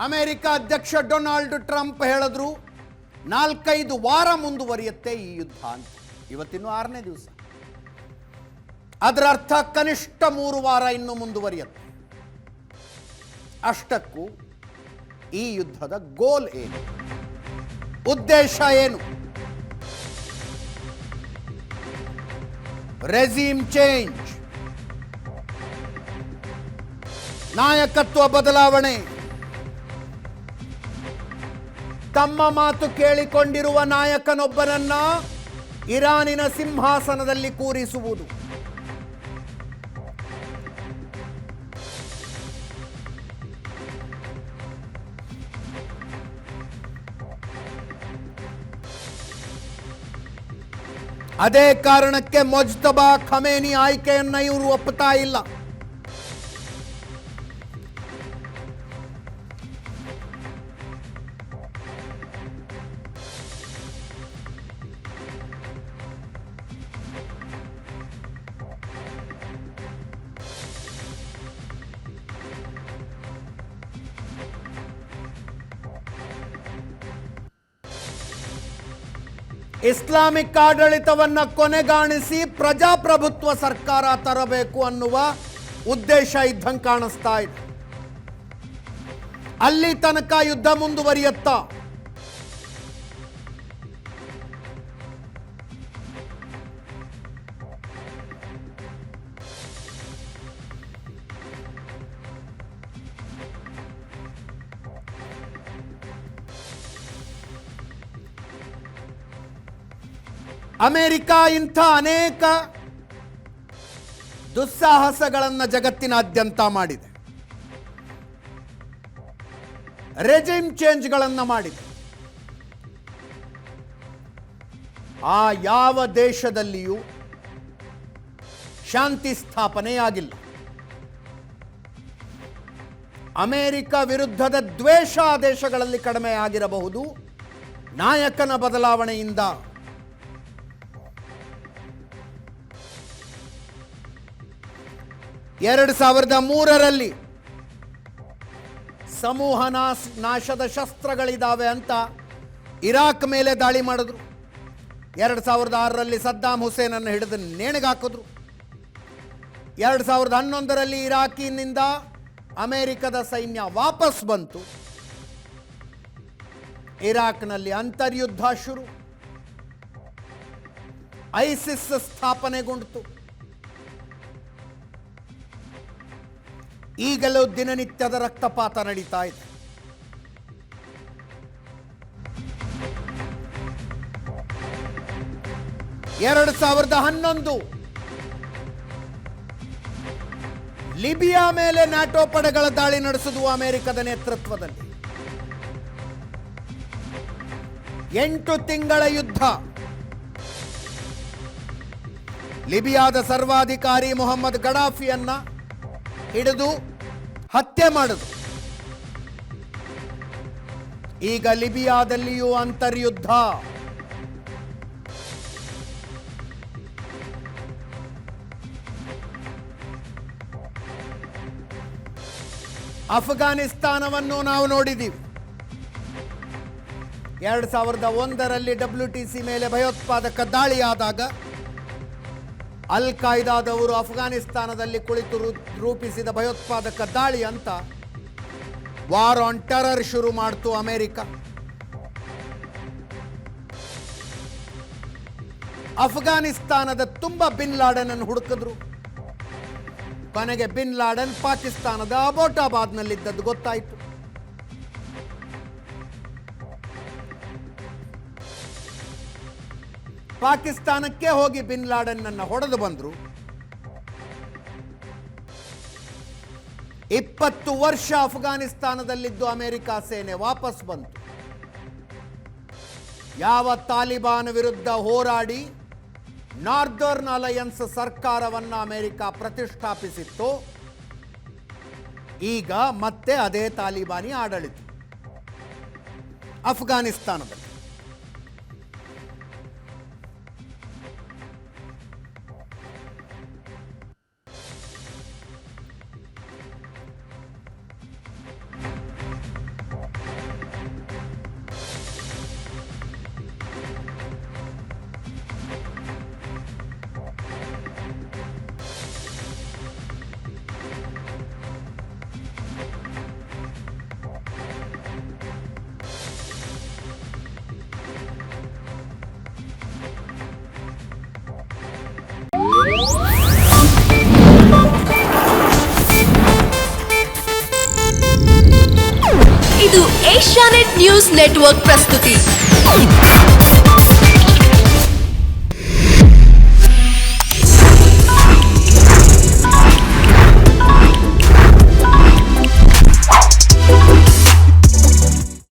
America ಅಧ್ಯಕ್ಷ Donald Trump ಹೇಳಿದ್ರು 4-5 ವಾರ ಮುಂದುವರಿಯುತ್ತೆ ಈ ಯುದ್ಧ ಅಂತ. ಇವತ್ತಿನ್ನು 6ನೇ ದಿವಸ. ಅದರ ಅರ್ಥ ಕನಿಷ್ಠ 3 ವಾರ ಇನ್ನು ಮುಂದುವರಿಯುತ್ತೆ. ಅಷ್ಟಕ್ಕೂ ಈ ಯುದ್ಧದ ಗೋಲ್ ಏನು, ಉದ್ದೇಶ ಏನು? ರೆಜಿಮ್ ಚೇಂಜ್, ನಾಯಕತ್ವ ಬದಲಾವಣೆ. ತಮ್ಮ ಮಾತು ಕೇಳಿಕೊಂಡಿರುವ ನಾಯಕನೊಬ್ಬನನ್ನ ಇರಾನಿನ ಸಿಂಹಾಸನದಲ್ಲಿ ಕೂರಿಸುವುದು. ಅದೇ ಕಾರಣಕ್ಕೆ ಮೊಜ್ತಬಾ ಖಮೇನಿ ಆಯ್ಕೆಯನ್ನ ಇವರು ಒಪ್ಪುತ್ತಾ ಇಲ್ಲ. ಇಸ್ಲಾಮಿಕ್ ಆಡಳಿತವನ್ನ ಕೊನೆಗಾಣಿಸಿ ಪ್ರಜಾಪ್ರಭುತ್ವ ಸರ್ಕಾರ ತರಬೇಕು ಅನ್ನುವ ಉದ್ದೇಶ ಇದ್ದಂಗೆ ಕಾಣಿಸ್ತಾ ಇದೆ. ಅಲ್ಲಿ ತನಕ ಯುದ್ಧ ಮುಂದುವರಿಯುತ್ತಾ? ಅಮೆರಿಕ ಇಂಥ ಅನೇಕ ದುಸ್ಸಾಹಸಗಳನ್ನು ಜಗತ್ತಿನಾದ್ಯಂತ ಮಾಡಿದೆ. ರೆಜಿಮ್ ಚೇಂಜ್ಗಳನ್ನು ಮಾಡಿದೆ. ಆ ಯಾವ ದೇಶದಲ್ಲಿಯೂ ಶಾಂತಿ ಸ್ಥಾಪನೆಯಾಗಿಲ್ಲ. ಅಮೆರಿಕ ವಿರುದ್ಧದ ದ್ವೇಷ ಆ ದೇಶಗಳಲ್ಲಿ ಕಡಿಮೆ ಆಗಿರಬಹುದು ನಾಯಕನ ಬದಲಾವಣೆಯಿಂದ. 2003ರಲ್ಲಿ ಸಮೂಹ ನಾಶದ ಶಸ್ತ್ರಗಳಿದ್ದಾವೆ ಅಂತ ಇರಾಕ್ ಮೇಲೆ ದಾಳಿ ಮಾಡಿದ್ರು. 2006ರಲ್ಲಿ ಸದ್ದಾಂ ಹುಸೇನನ್ನು ಹಿಡಿದು ನೇಣಿಗಾಕಿದ್ರು. 2011ರಲ್ಲಿ ಇರಾಕಿನಿಂದ ಅಮೆರಿಕದ ಸೈನ್ಯ ವಾಪಸ್ ಬಂತು. ಇರಾಕ್ನಲ್ಲಿ ಅಂತರ್ಯುದ್ಧ ಶುರು. ಐಸಿಸ್ ಸ್ಥಾಪನೆಗೊಂಡಿತು. ಈಗಲೂ ದಿನನಿತ್ಯದ ರಕ್ತಪಾತ ನಡೀತಾ ಇದೆ. ಎರಡು 2011 ಲಿಬಿಯಾ ಮೇಲೆ ನ್ಯಾಟೋ ಪಡೆಗಳ ದಾಳಿ ನಡೆಸಿದ್ವು ಅಮೆರಿಕದ ನೇತೃತ್ವದಲ್ಲಿ. 8 ತಿಂಗಳ ಯುದ್ಧ. ಲಿಬಿಯಾದ ಸರ್ವಾಧಿಕಾರಿ ಮೊಹಮ್ಮದ್ ಗಡಾಫಿಯನ್ನ ಹಿಡಿದು ಹತ್ಯೆ ಮಾಡಿದ್ರು. ಈಗ ಲಿಬಿಯಾದಲ್ಲಿಯೂ ಅಂತರ್ಯುದ್ಧ. ಅಫ್ಘಾನಿಸ್ತಾನವನ್ನು ನಾವು ನೋಡಿದ್ದೀವಿ. 2001ರಲ್ಲಿ WTC ಮೇಲೆ ಭಯೋತ್ಪಾದಕ ದಾಳಿಯಾದಾಗ ಅಲ್ ಕಾಯ್ದಾದವರು ಅಫ್ಘಾನಿಸ್ತಾನದಲ್ಲಿ ಕುಳಿತು ರೂಪಿಸಿದ ಭಯೋತ್ಪಾದಕ ದಾಳಿ ಅಂತ ವಾರ್ ಆನ್ ಟೆರರ್ ಶುರು ಮಾಡ್ತು ಅಮೆರಿಕ. ಅಫ್ಘಾನಿಸ್ತಾನದ ತುಂಬ ಬಿನ್ ಲಾಡೆನ್ ಅನ್ನು ಹುಡುಕಿದ್ರು. ಕೊನೆಗೆ ಬಿನ್ ಲಾಡೆನ್ ಪಾಕಿಸ್ತಾನದ ಅಬೋಟಾಬಾದ್ನಲ್ಲಿದ್ದದ್ದು ಗೊತ್ತಾಯಿತು. ಪಾಕಿಸ್ತಾನಕ್ಕೆ ಹೋಗಿ ಬಿನ್ ಲಾಡೆನ್ ಅನ್ನು ಹೊಡೆದು ಬಂದರು. 20 ವರ್ಷ ಅಫ್ಘಾನಿಸ್ತಾನದಲ್ಲಿದ್ದು ಅಮೆರಿಕ ಸೇನೆ ವಾಪಸ್ ಬಂತು. ಯಾವ ತಾಲಿಬಾನ್ ವಿರುದ್ಧ ಹೋರಾಡಿ ನಾರ್ದರ್ನ್ ಅಲಯನ್ಸ್ ಸರ್ಕಾರವನ್ನು ಅಮೆರಿಕ ಪ್ರತಿಷ್ಠಾಪಿಸಿತ್ತು, ಈಗ ಮತ್ತೆ ಅದೇ ತಾಲಿಬಾನಿ ಆಡಳಿತ ಅಫ್ಘಾನಿಸ್ತಾನದಲ್ಲಿ. इंडिया नेट न्यूज नेटवर्क प्रस्तुति।